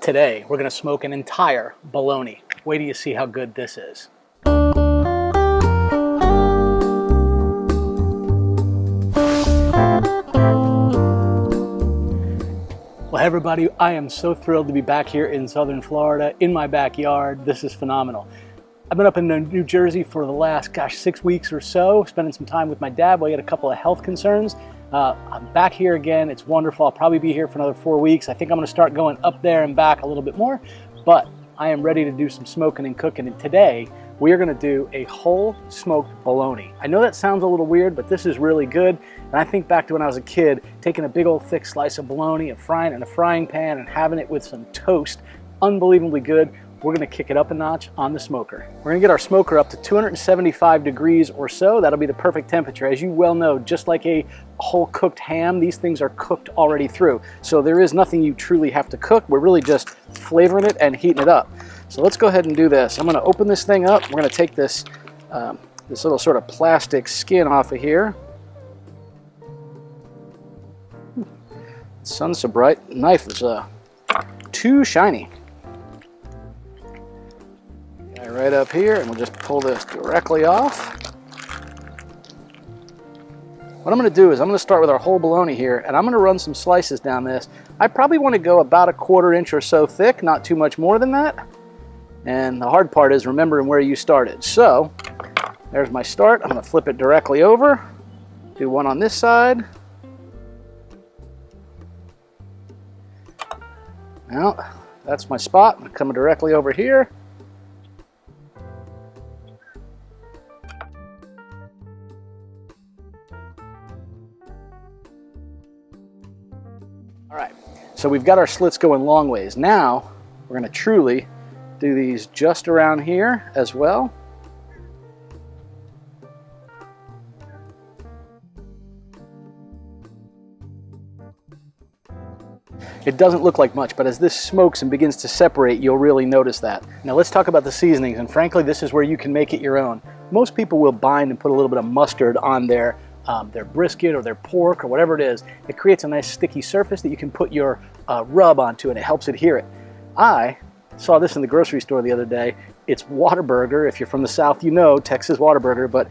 Today, we're going to smoke an entire bologna. Wait till you see how good this is. Well, hey everybody, I am so thrilled to be back here in Southern Florida, in my backyard. This is phenomenal. I've been up in New Jersey for the last, 6 weeks or so, spending some time with my dad while he had a couple of health concerns. I'm back here again. It's wonderful. I'll probably be here for another 4 weeks. I think I'm going to start going up there and back a little bit more, but I am ready to do some smoking and cooking. And today we are going to do a whole smoked bologna. I know that sounds a little weird, but this is really good. And I think back to when I was a kid, taking a big old thick slice of bologna and frying it in a frying pan and having it with some toast. Unbelievably good. We're going to kick it up a notch on the smoker. We're going to get our smoker up to 275 degrees or so. That'll be the perfect temperature. As you well know, just like a whole cooked ham, these things are cooked already through. So there is nothing you truly have to cook. We're really just flavoring it and heating it up. So let's go ahead and do this. I'm going to open this thing up. We're going to take this, this little sort of plastic skin off of here. The sun's so bright. The knife is too shiny. Right up here, and we'll just pull this directly off. What I'm going to do is I'm going to start with our whole bologna here, and I'm going to run some slices down this. I probably want to go about a 1/4 inch or so thick, not too much more than that. And the hard part is remembering where you started. So there's my start. I'm going to flip it directly over. Do one on this side. Now that's my spot. I'm coming directly over here. All right, so we've got our slits going long ways. Now we're going to truly do these just around here as well. It doesn't look like much, but as this smokes and begins to separate, you'll really notice that. Now let's talk about the seasonings, and frankly, this is where you can make it your own. Most people will bind and put a little bit of mustard on their brisket or their pork or whatever it is. It creates a nice sticky surface that you can put your rub onto, and it helps adhere it. I saw this in the grocery store the other day. It's Whataburger. If you're from the South, you know Texas Whataburger, but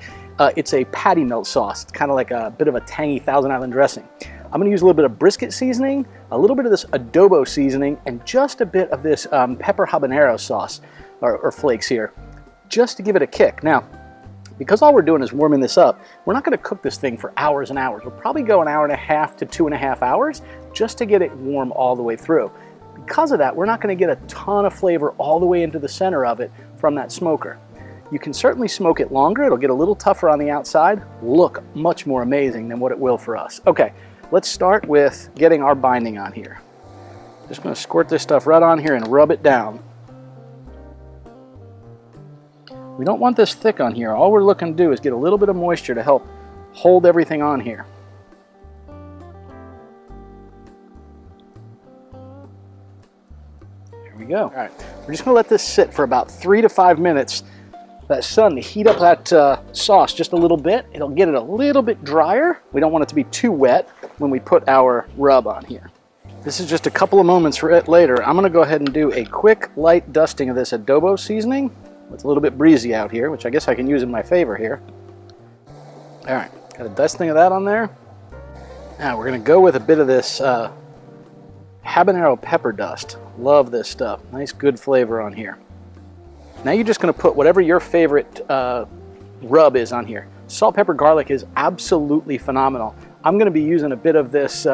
it's a patty melt sauce. It's kind of like a bit of a tangy Thousand Island dressing. I'm going to use a little bit of brisket seasoning, a little bit of this adobo seasoning, and just a bit of this pepper habanero sauce or flakes here, just to give it a kick. Now, because all we're doing is warming this up, we're not going to cook this thing for hours and hours. We'll probably go 1.5 to 2.5 hours just to get it warm all the way through. Because of that, we're not going to get a ton of flavor all the way into the center of it from that smoker. You can certainly smoke it longer. It'll get a little tougher on the outside, look much more amazing than what it will for us. Okay, let's start with getting our binding on here. Just going to squirt this stuff right on here and rub it down. We don't want this thick on here. All we're looking to do is get a little bit of moisture to help hold everything on here. There we go. All right, we're just gonna let this sit for about 3 to 5 minutes. That sun to heat up that sauce just a little bit. It'll get it a little bit drier. We don't want it to be too wet when we put our rub on here. This is just a couple of moments for it later. I'm gonna go ahead and do a quick light dusting of this adobo seasoning. It's a little bit breezy out here, which I guess I can use in my favor here. All right, got a dusting of that on there. Now we're gonna go with a bit of this habanero pepper dust. Love this stuff. Nice, good flavor on here. Now you're just gonna put whatever your favorite rub is on here. Salt, pepper, garlic is absolutely phenomenal. I'm gonna be using a bit of this,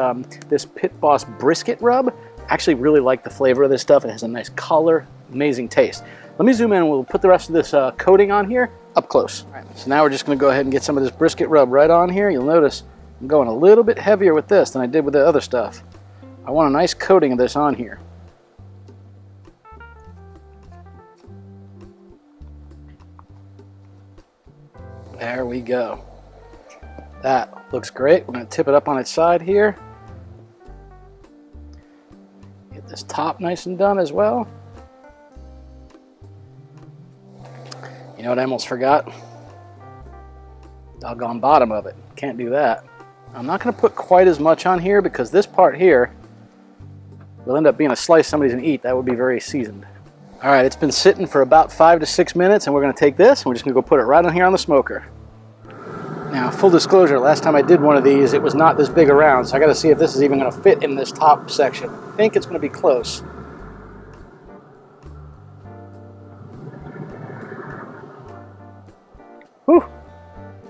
this Pit Boss brisket rub. Actually really like the flavor of this stuff. It has a nice color, amazing taste. Let me zoom in and we'll put the rest of this coating on here up close. All right, so now we're just going to go ahead and get some of this brisket rub right on here. You'll notice I'm going a little bit heavier with this than I did with the other stuff. I want a nice coating of this on here. There we go. That looks great. We're going to tip it up on its side here. Get this top nice and done as well. You know what I almost forgot? Doggone bottom of it. Can't do that. I'm not going to put quite as much on here because this part here will end up being a slice somebody's gonna eat. That would be very seasoned. All right, it's been sitting for about 5 to 6 minutes, and we're gonna take this and we're just gonna go put it right on here on the smoker. Now, full disclosure, last time I did one of these, it was not this big around, so I gotta see if this is even gonna fit in this top section. I think it's gonna be close. Whew,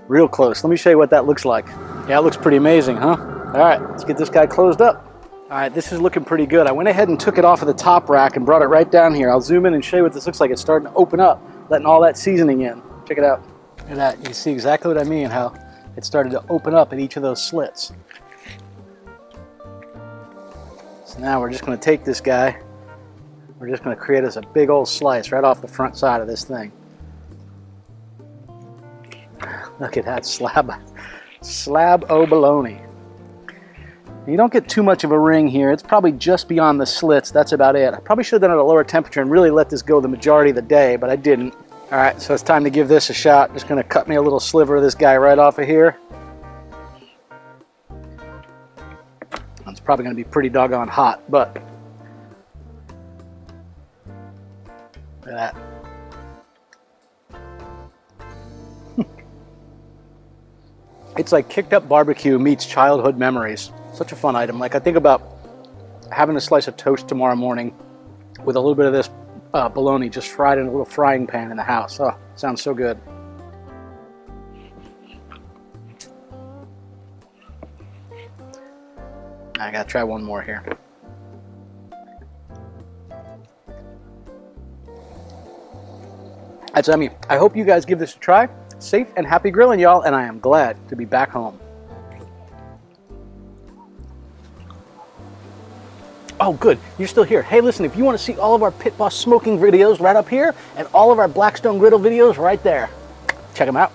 real close. Let me show you what that looks like. Yeah, it looks pretty amazing, huh? All right, let's get this guy closed up. All right, this is looking pretty good. I went ahead and took it off of the top rack and brought it right down here. I'll zoom in and show you what this looks like. It's starting to open up, letting all that seasoning in. Check it out. Look at that. You can see exactly what I mean, how it started to open up at each of those slits. So now we're just going to take this guy. We're just going to create us a big old slice right off the front side of this thing. Look at that slab o' bologna. You don't get too much of a ring here. It's probably just beyond the slits. That's about it. I probably should have done it at a lower temperature and really let this go the majority of the day, but I didn't. All right, so it's time to give this a shot. Just gonna cut me a little sliver of this guy right off of here. It's probably gonna be pretty doggone hot, but look at that. It's like kicked up barbecue meets childhood memories. Such a fun item. Like, I think about having a slice of toast tomorrow morning with a little bit of this bologna just fried in a little frying pan in the house. Oh, sounds so good. I gotta try one more here. That's yummy. I hope you guys give this a try. Safe and happy grilling, y'all, and I am glad to be back home. Oh, good. You're still here. Hey, listen, if you want to see all of our Pit Boss smoking videos right up here and all of our Blackstone Griddle videos right there, check them out.